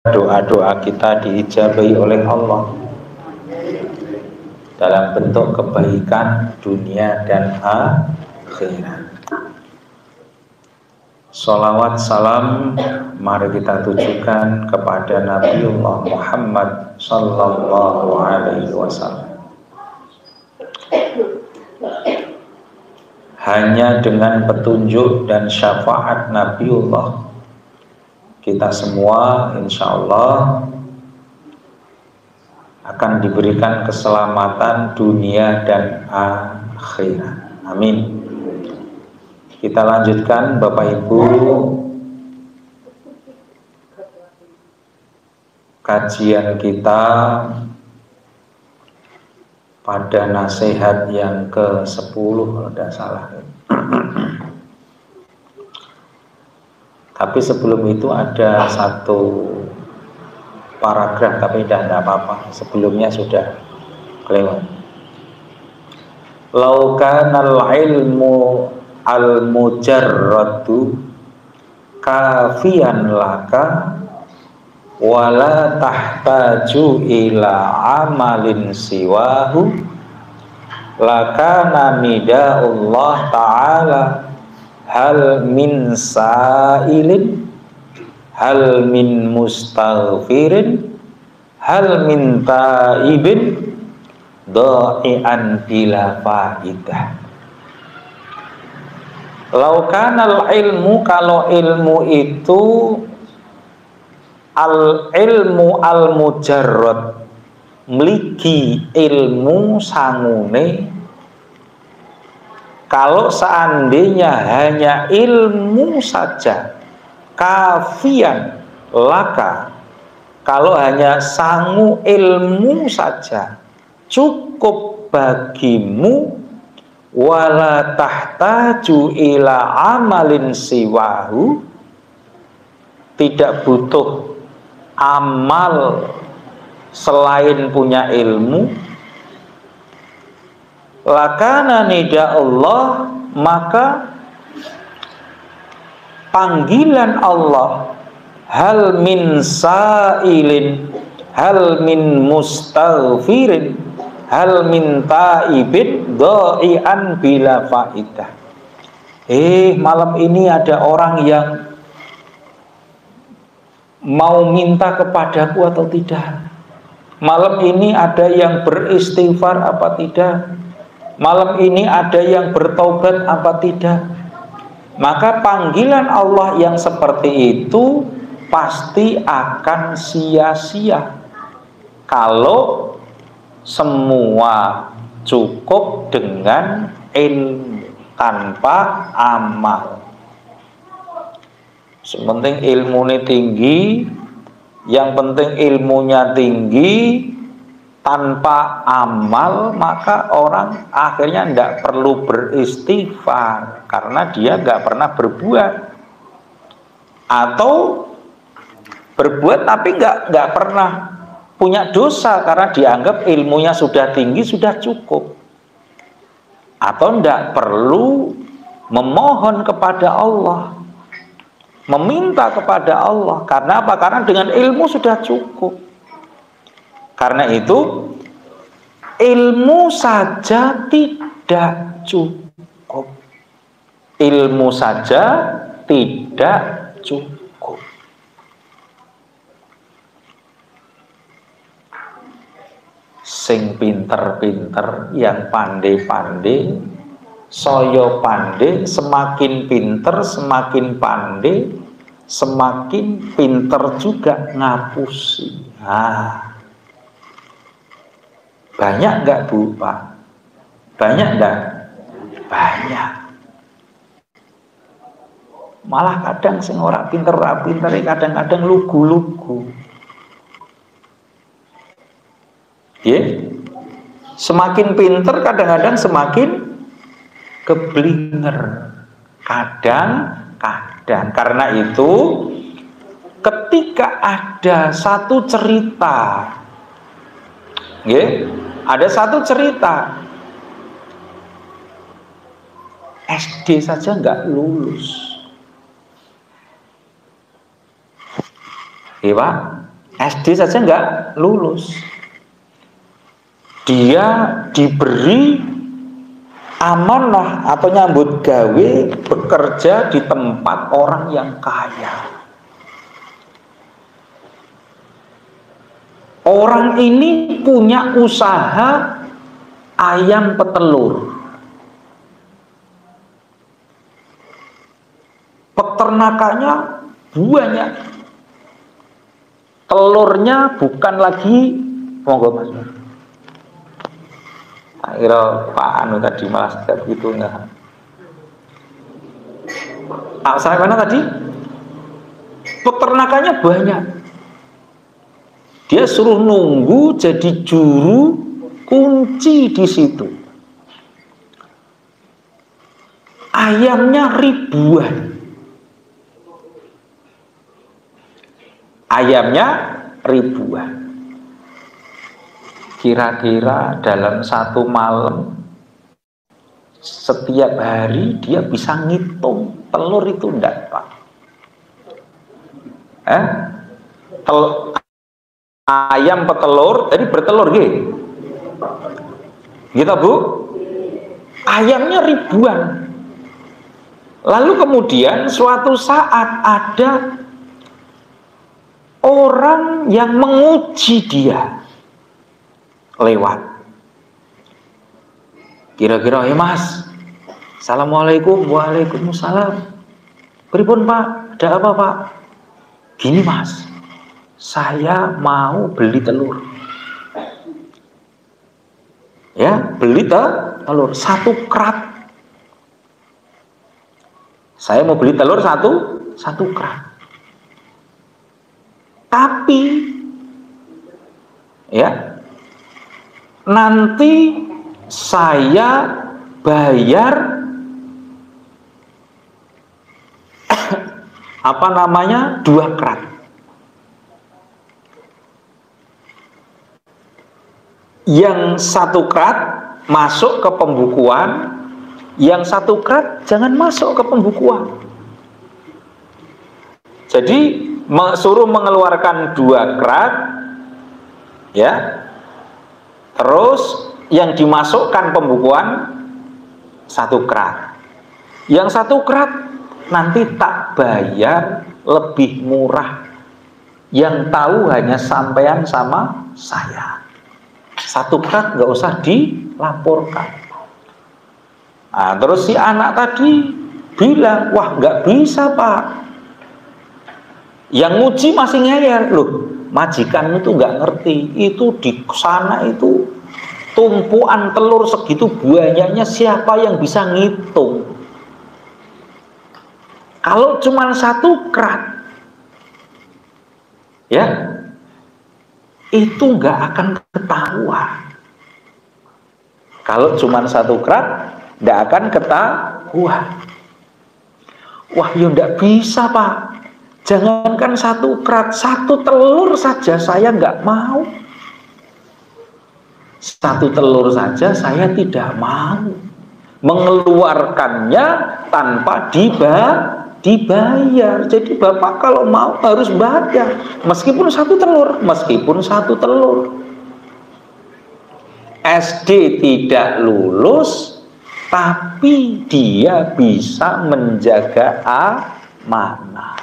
doa-doa kita diijabahi oleh Allah dalam bentuk kebaikan dunia dan akhirat. Sholawat salam mari kita tujukan kepada Nabiullah Muhammad sallallahu alaihi wasallam. Hanya dengan petunjuk dan syafaat Nabiullah kita semua insya Allah akan diberikan keselamatan dunia dan akhirat. Amin. Kita lanjutkan Bapak Ibu kajian kita pada nasihat yang ke-10 kalau tidak salah. Tapi sebelum itu ada satu paragraf, tapi tidak apa-apa, sebelumnya sudah kelewat. Lau kanal ilmu al-mujarradu kafian laka wala tahtaju ila amalin siwahu lakana nida'ullah ta'ala hal min sa'ilin hal min mustaghfirin hal min taibin dha'i'an bila faidah. Laukanal ilmu, kalau ilmu itu al ilmu al mujarrad, mligi ilmu sangune, kalau seandainya hanya ilmu saja, kafian laka, kalau hanya sangu ilmu saja cukup bagimu, wala tahtaju ila amalin siwahu, tidak butuh amal selain punya ilmu, lakana nida Allah, maka panggilan Allah hal min sa'ilin hal min mustaghfirin hal min taibin dha'i'an bila faidah. Malam ini ada orang yang mau minta kepadaku atau tidak? Malam ini ada yang beristighfar apa tidak? Malam ini ada yang bertaubat apa tidak? Maka panggilan Allah yang seperti itu pasti akan sia-sia kalau semua cukup dengan ilmu tanpa amal. Sepenting ilmunya tinggi, yang penting ilmunya tinggi, tanpa amal, maka orang akhirnya tidak perlu beristighfar karena dia nggak pernah berbuat, atau berbuat tapi nggak pernah punya dosa karena dianggap ilmunya sudah tinggi, sudah cukup, atau tidak perlu memohon kepada Allah, meminta kepada Allah. Karena apa? Karena dengan ilmu sudah cukup. Karena itu ilmu saja tidak cukup. Ilmu saja tidak cukup. Sing pinter-pinter, yang pandai-pandai, soyo pandai, semakin pinter, semakin pandai, semakin pinter juga ngapusi. Banyak nggak Bu Pak? Banyak nggak? Banyak. Malah kadang sing ora pinter, kadang-kadang lugu-lugu. Semakin pinter kadang-kadang semakin keblinger. Kadang-kadang. Karena itu ketika ada satu cerita, ada satu cerita SD saja nggak lulus, Pak. SD saja nggak lulus. Dia diberi amanah atau nyambut gawe bekerja di tempat orang yang kaya. Orang ini punya usaha ayam petelur. Peternakannya banyak. Telurnya bukan lagi, monggo Mas. Kira Pak Anu tadi malah tidak begitu enggak. Saya mana tadi? Peternakannya banyak. Dia suruh nunggu jadi juru kunci di situ. Ayamnya ribuan. Ayamnya ribuan. Kira-kira dalam satu malam setiap hari dia bisa ngitung telur itu enggak Pak? Ayam petelur, tadi bertelur gitu Bu? Ayamnya ribuan. Lalu kemudian suatu saat ada orang yang menguji dia lewat. Kira-kira, ya Mas, Assalamualaikum. Waalaikumsalam. Pripun Pak? Ada apa Pak? Gini Mas, saya mau beli telur. Ya, beli telur 1 krat. Saya mau beli telur satu krat. Tapi ya, nanti saya bayar 2 krat. Yang 1 krat masuk ke pembukuan, yang 1 krat jangan masuk ke pembukuan. Jadi suruh mengeluarkan 2 krat, ya. Terus yang dimasukkan pembukuan 1 krat. Yang 1 krat nanti tak bayar, lebih murah. Yang tahu hanya sampean sama saya. 1 krat nggak usah dilaporkan. Nah, terus si anak tadi bilang, wah nggak bisa Pak. Yang nguji masih ngeyel, loh majikan itu nggak ngerti, itu di sana itu tumpuan telur segitu banyaknya, siapa yang bisa ngitung? Kalau cuma 1 krat, ya itu nggak akan ketahuan. Kalau cuma 1 krat, nggak akan ketahuan. Wah, ya nggak bisa Pak. Jangankan 1 krat, 1 telur saja saya nggak mau. 1 telur saja saya tidak mau mengeluarkannya tanpa dibayar. Jadi Bapak kalau mau harus bayar, meskipun 1 telur, SD tidak lulus, tapi dia bisa menjaga amanah.